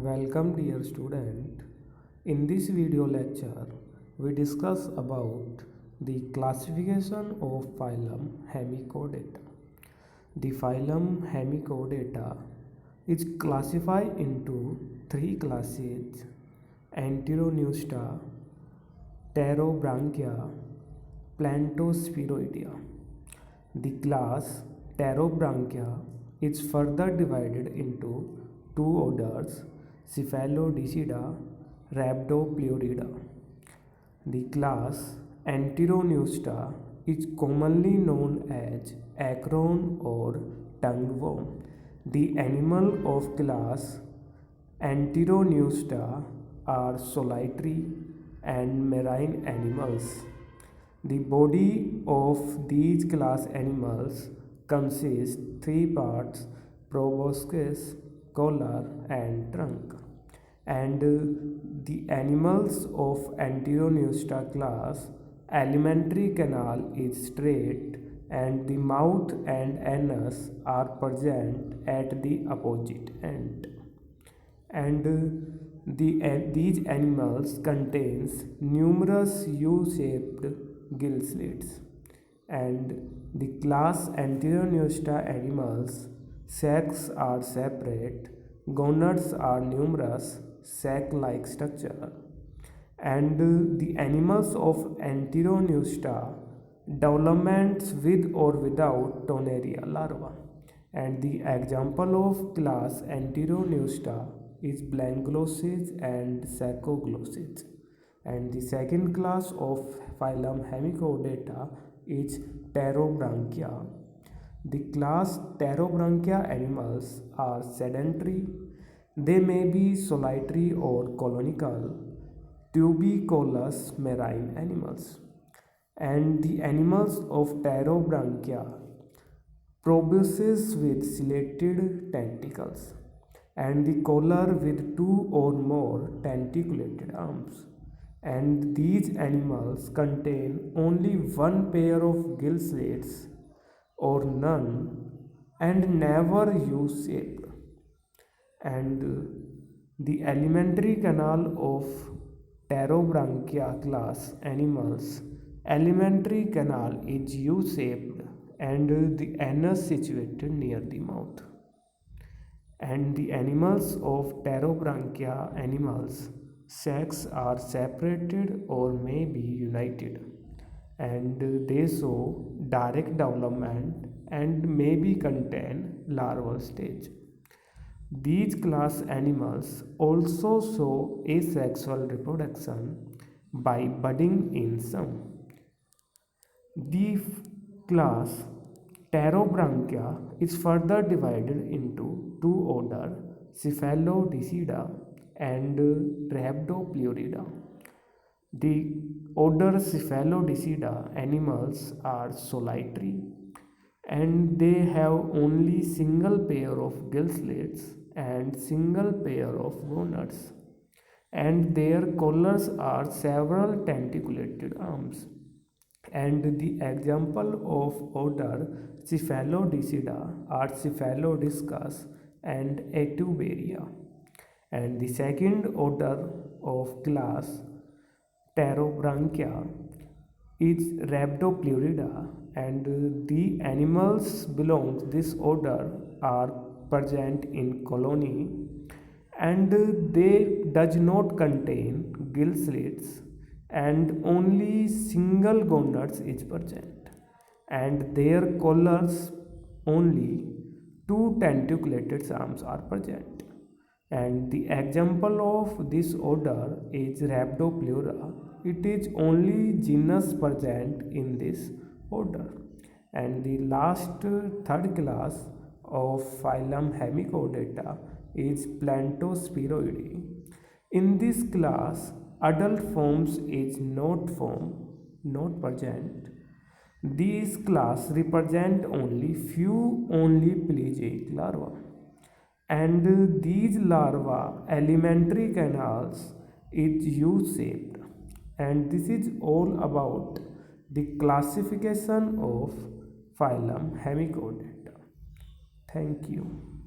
Welcome dear student. In this video lecture, we discuss about the classification of phylum Hemichordata. The phylum Hemichordata is classified into three classes: Enteroneusta, Pterobranchia, Plantospheroidea. The class Pterobranchia is further divided into two orders: Cephalodicida, Rhabdopleurida. The class Enteroneusta is commonly known as acorn or tongueworm. The animal of class Enteroneusta are solitary and marine animals. The body of these class animals consists three parts: proboscis, collar and trunk. And the animals of Enteroneusta class, alimentary canal is straight and the mouth and anus are present at the opposite end. And these animals contains numerous U-shaped gill slits. And the class Enteroneusta animals, sacks are separate, gonads are numerous, sac-like structure. And the animals of Enteroneusta developments with or without Toneria larva. And the example of class Enteroneusta is Blankglossis and Saccoglossis. And the second class of phylum Hemichordata is Pterobranchia. The class Pterobranchia animals are sedentary. They may be solitary or colonical, tuberculous marine animals. And the animals of Pterobranchia, proboscis with ciliated tentacles, and the collar with two or more tentaculated arms. And these animals contain only one pair of gill slits or none, and never U-shaped. And the alimentary canal of Pterobranchia class animals, alimentary canal is U-shaped and the anus situated near the mouth. And the animals of Pterobranchia animals, sacks are separated or may be united, and they show direct development and maybe contain larval stage. These class animals also show asexual reproduction by budding in some. The class Pterobranchia is further divided into two orders: Cephalodicida and Rhabdopleurida. The order Cephalodicida animals are solitary and they have only single pair of gill slits and single pair of gonads, and their collars are several tentaculated arms. And the example of order Cephalodicida are Cephalodiscus and Etuberia. And the second order of class Pterobranchia is Rhabdopleurida, and the animals belong to this order are present in colony, and they does not contain gill slits and only single gonads is present, and their collars only two tentaculated arms are present. And the example of this order is Rhabdopleura. It is only genus present in this order. And the last third class of phylum Hemichordata is Plantospheroideae. In this class, adult forms is not present. These class represent only few only pelagic larvae, and these larvae alimentary canals is U-shaped. And this is all about the classification of phylum Hemichordata. Thank you.